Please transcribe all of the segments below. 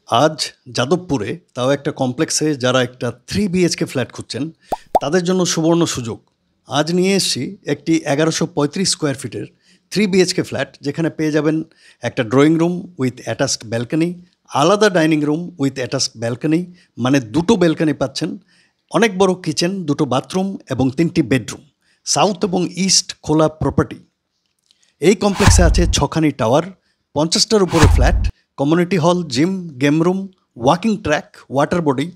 আজ যাদবপুরে তাও একটা কমপ্লেক্সে যারা একটা 3 BHK ফ্ল্যাট খুঁজছেন তাদের জন্য সুবর্ণ সুযোগ। আজ নিয়ে এসেছি একটি 1135 স্কোয়ার ফিটের 3 BHK ফ্ল্যাট, যেখানে পেয়ে যাবেন একটা drawing room with attached balcony, আলাদা dining room with attached balcony, মানে দুটো ব্যালকনি পাচ্ছেন, অনেক বড় কিচেন, দুটো বাথরুম এবং 3টি বেডরুম, সাউথ এবং ইস্ট খোলা প্রপার্টি। এই কমপ্লেক্সে আছে 6খানি টাওয়ার, 50টার উপরে flat, community hall, gym, game room, walking track, water body,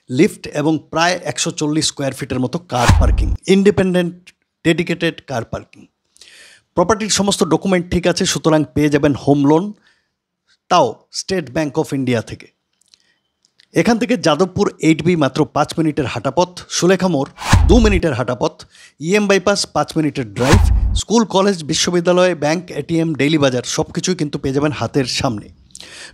lift এবং প্রায় 140 স্কোয়ার ফিটের মতো car parking, independent dedicated car parking. প্রপার্টির সমস্ত ডকুমেন্ট ঠিক আছে, সুতরাং পেয়ে যাবেন হোম লোন, তাও স্টেট ব্যাঙ্ক অফ ইন্ডিয়া থেকে। এখান থেকে যাদবপুর 8B মাত্র 5 মিনিটের হাঁটাপথ, সুলেখা মোড় 2 মিনিটের হাঁটাপথ, EM বাইপাস 5 মিনিটের ড্রাইভ, স্কুল, কলেজ, বিশ্ববিদ্যালয়, ব্যাংক, ATM, ডেইলি বাজার সব কিছুই কিন্তু পেয়ে যাবেন হাতের সামনে।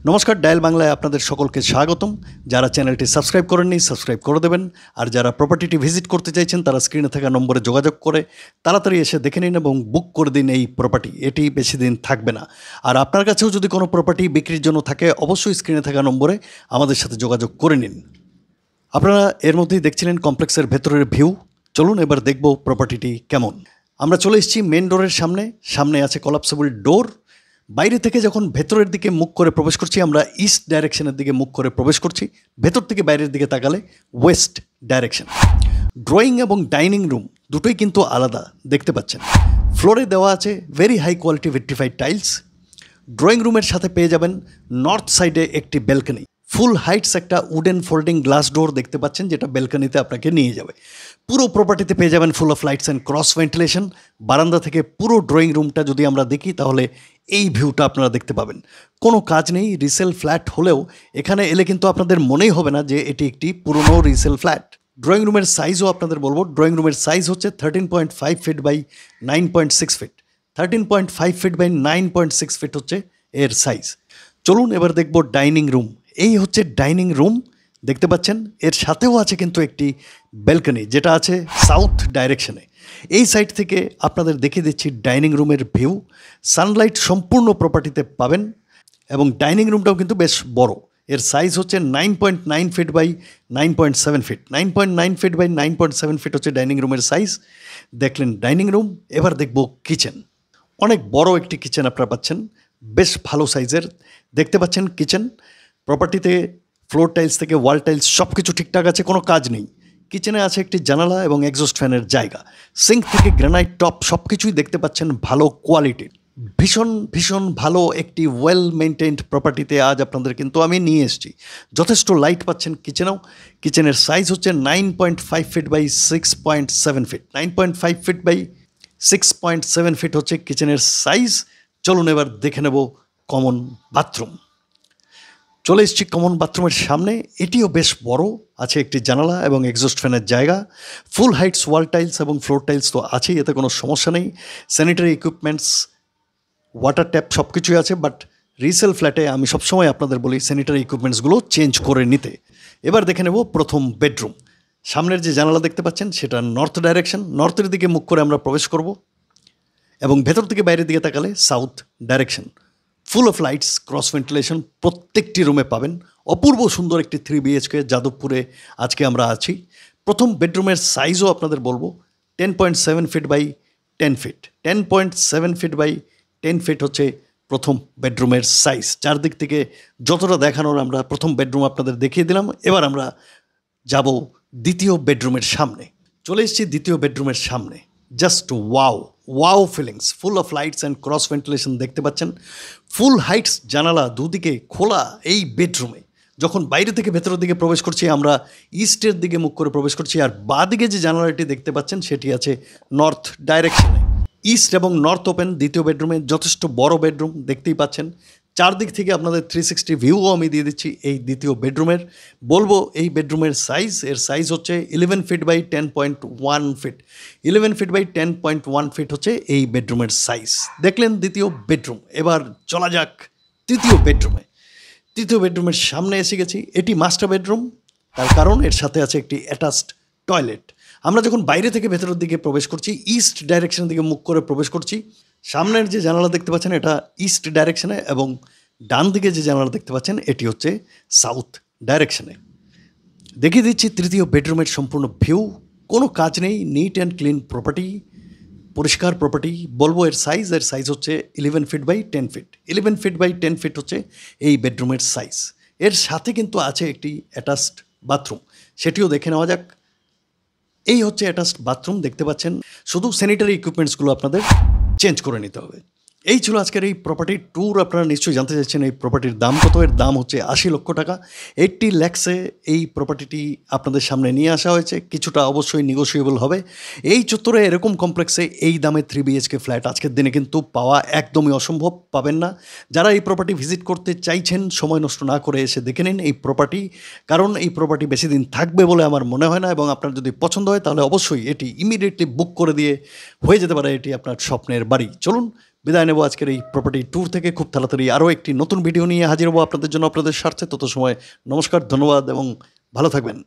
নমস্কার, ডায়াল বাংলায় আপনাদের সকলকে স্বাগতম। যারা চ্যানেলটি সাবস্ক্রাইব করেননি সাবস্ক্রাইব করে দেবেন, আর যারা প্রপার্টিটি ভিজিট করতে চাইছেন তারা স্ক্রিনে থাকা নম্বরে যোগাযোগ করে তাড়াতাড়ি এসে দেখে নিন এবং বুক করে দিন এই প্রপার্টি। এটি বেশি দিন থাকবে না। আর আপনার কাছেও যদি কোনো প্রপার্টি বিক্রির জন্য থাকে অবশ্যই স্ক্রিনে থাকা নম্বরে আমাদের সাথে যোগাযোগ করে নিন। আপনারা এর মধ্যেই দেখছিলেন কমপ্লেক্সের ভেতরের ভিউ। চলুন এবার দেখব প্রপার্টিটি কেমন। আমরা চলে এসেছি মেন ডোরের সামনে। সামনে আছে কলাপসেবল ডোর। বাইরে থেকে যখন ভেতরের দিকে মুখ করে প্রবেশ করছি, আমরা ইস্ট ডাইরেকশনের দিকে মুখ করে প্রবেশ করছি। ভেতর থেকে বাইরের দিকে তাকালে ওয়েস্ট ডাইরেকশন। ড্রয়িং এবং ডাইনিং রুম দুটোই কিন্তু আলাদা, দেখতে পাচ্ছেন। ফ্লোরে দেওয়া আছে very high quality vitrified tiles. Drawing রুমের সাথে পেয়ে যাবেন নর্থ সাইডে একটি ব্যালকনি, ফুল হাইটস একটা উডেন ফোল্ডিং গ্লাস ডোর দেখতে পাচ্ছেন, যেটা ব্যালকনিতে আপনাকে নিয়ে যাবে। পুরো প্রপার্টিতে পেয়ে যাবেন full of lights and cross ventilation. বারান্দা থেকে পুরো ড্রয়িং রুমটা যদি আমরা দেখি তাহলে এই ভিউটা আপনারা দেখতে পাবেন। কোনো কাজ নেই, রিসেল ফ্ল্যাট হলেও এখানে এলে কিন্তু আপনাদের মনেই হবে না যে এটি একটি পুরনো রিসেল ফ্ল্যাট। ড্রয়িং রুমের সাইজও আপনাদের বলবো। ড্রয়িং রুমের সাইজ হচ্ছে 13.5 feet by 9.6 feet. 13.5 feet by 9.6 feet হচ্ছে এর সাইজ। চলুন এবার দেখব ডাইনিং রুম। এই হচ্ছে ডাইনিং রুম, দেখতে পাচ্ছেন। এর সাথেও আছে কিন্তু একটি ব্যালকনি, যেটা আছে সাউথ ডাইরেকশনে। এই সাইড থেকে আপনাদের দেখিয়ে দিচ্ছি ডাইনিং রুমের ভিউ। সানলাইট সম্পূর্ণ প্রপার্টিতে পাবেন এবং ডাইনিং রুমটাও কিন্তু বেশ বড়। এর সাইজ হচ্ছে 9.9 feet by 9.7 feet. 9.9 feet by 9.7 feet হচ্ছে ডাইনিং রুমের সাইজ। দেখলেন ডাইনিং রুম। এবার দেখব কিচেন। অনেক বড় একটি কিচেন আপনারা পাচ্ছেন, বেশ ভালো সাইজের। দেখতে পাচ্ছেন কিচেন। প্রপার্টিতে ফ্লোর টাইলস থেকে ওয়াল টাইলস সব কিছু ঠিকঠাক আছে, কোনো কাজ নেই। কিচেনে আছে একটি জানালা এবং এক্সস্ট ফ্যানের জায়গা। সিঙ্ক থেকে গ্রানাইট টপ সব কিছুই দেখতে পাচ্ছেন ভালো কোয়ালিটির। ভীষণ ভীষণ ভালো একটি ওয়েল মেনটেন্ড প্রপার্টিতে আজ আপনাদের কিন্তু আমি নিয়ে এসেছি। যথেষ্ট লাইট পাচ্ছেন কিচেনেও। কিচেনের সাইজ হচ্ছে 9.5 feet by 6.7 feet. 9.5 feet by 6.7 feet হচ্ছে কিচেনের সাইজ। চলুন এবার দেখে নেব কমন বাথরুম। চলে এসেছি কমন বাথরুমের সামনে। এটিও বেশ বড়, আছে একটি জানালা এবং এক্সস্ট ফ্যানের জায়গা। ফুল হাইটস ওয়াল টাইলস এবং ফ্লোর টাইলস তো আছেই, এতে কোনো সমস্যা নেই। স্যানিটারি ইকুইপমেন্টস, ওয়াটার ট্যাপ সব কিছুই আছে, বাট রিসেল ফ্ল্যাটে আমি সবসময় আপনাদের বলি স্যানিটারি ইকুইপমেন্টসগুলো চেঞ্জ করে নিতে। এবার দেখে নেব প্রথম বেডরুম। সামনের যে জানালা দেখতে পাচ্ছেন সেটা নর্থ ডাইরেকশন। নর্থের দিকে মুখ করে আমরা প্রবেশ করব এবং ভেতর থেকে বাইরের দিকে তাকালে south direction. Full of lights, cross ventilation প্রত্যেকটি রুমে পাবেন। অপূর্ব সুন্দর একটি 3 BHK যাদবপুরে আজকে আমরা আছি। প্রথম বেডরুমের সাইজও আপনাদের বলবো 10.7 feet by 10 feet. 10.7 feet by 10 feet হচ্ছে প্রথম বেডরুমের সাইজ। চারদিক থেকে যতটা দেখানোর আমরা প্রথম বেডরুম আপনাদের দেখিয়ে দিলাম। এবার আমরা যাব দ্বিতীয় বেডরুমের সামনে। চলে এসেছি দ্বিতীয় বেডরুমের সামনে। Just wow feelings, full of lights and cross ventilation দেখতে পাচ্ছেন। ফুল হাইটস জানালা দুদিকে খোলা এই বেডরুমে। যখন বাইরে থেকে ভেতরের দিকে প্রবেশ করছি আমরা ইস্টের দিকে মুখ করে প্রবেশ করছি, আর বাঁদিকে যে জানালাটি দেখতে পাচ্ছেন সেটি আছে নর্থ ডাইরেকশনে। ইস্ট এবং নর্থ ওপেন দ্বিতীয় বেডরুমে। যথেষ্ট বড় বেডরুম দেখতেই পাচ্ছেন। চারদিক থেকে আপনাদের 360 ভিউও আমি দিয়ে দিচ্ছি এই দ্বিতীয় বেডরুমের। বলবো এই বেডরুমের সাইজ, এর সাইজ হচ্ছে 11 feet by 10.1 feet. 11 feet by 10.1 feet হচ্ছে এই বেডরুমের সাইজ। দেখলেন দ্বিতীয় বেডরুম। এবার চলা যাক তৃতীয় বেডরুমে। তৃতীয় বেডরুমের সামনে এসে গেছি। এটি মাস্টার বেডরুম, তার কারণ এর সাথে আছে একটি অ্যাটাচড টয়লেট। আমরা যখন বাইরে থেকে ভেতরের দিকে প্রবেশ করছি, ইস্ট ডাইরেকশনের দিকে মুখ করে প্রবেশ করছি। সামনের যে জানালা দেখতে পাচ্ছেন এটা ইস্ট ডাইরেকশনে এবং ডান দিকে যে জানালা দেখতে পাচ্ছেন এটি হচ্ছে সাউথ ডাইরেকশনে। দেখিয়ে দিচ্ছি তৃতীয় বেডরুমের সম্পূর্ণ ভিউ। কোনো কাজ নেই, নিট অ্যান্ড ক্লিন প্রপার্টি, পরিষ্কার প্রপার্টি। বলবো এর সাইজ হচ্ছে 11 feet by 10 feet. 11 feet by 10 feet হচ্ছে এই বেডরুমের সাইজ। এর সাথে কিন্তু আছে একটি অ্যাটাচড বাথরুম, সেটিও দেখে নেওয়া যাক। এই হচ্ছে অ্যাটাচড বাথরুম, দেখতে পাচ্ছেন। শুধু স্যানিটারি ইকুইপমেন্টসগুলো আপনাদের চেঞ্জ করে নিতে হবে। এই ছিল আজকের এই প্রপার্টির ট্যুর। আপনারা নিশ্চয়ই জানতে চাইছেন এই প্রপার্টির দাম কত। এর দাম হচ্ছে 80 লক্ষ টাকা। 80 ল্যাক্সে এই প্রপার্টিটি আপনাদের সামনে নিয়ে আসা হয়েছে। কিছুটা অবশ্যই নেগোশিয়েবল হবে। এই চত্বরে এরকম কমপ্লেক্সে এই দামে 3 BHK ফ্ল্যাট আজকের দিনে কিন্তু পাওয়া একদমই অসম্ভব, পাবেন না। যারা এই প্রপার্টি ভিজিট করতে চাইছেন সময় নষ্ট না করে এসে দেখে নিন এই প্রপার্টি, কারণ এই প্রপার্টি বেশি দিন থাকবে বলে আমার মনে হয় না। এবং আপনার যদি পছন্দ হয় তাহলে অবশ্যই এটি ইমিডিয়েটলি বুক করে দিয়ে হয়ে যেতে পারে এটি আপনার স্বপ্নের বাড়ি। চলুন বিদায় নেব আজকের এই প্রপার্টি ট্যুর থেকে। খুব তাড়াতাড়ি আরও একটি নতুন ভিডিও নিয়ে হাজির হবো আপনাদের জন্য, আপনাদের স্বার্থে। তত সময় নমস্কার, ধন্যবাদ এবং ভালো থাকবেন।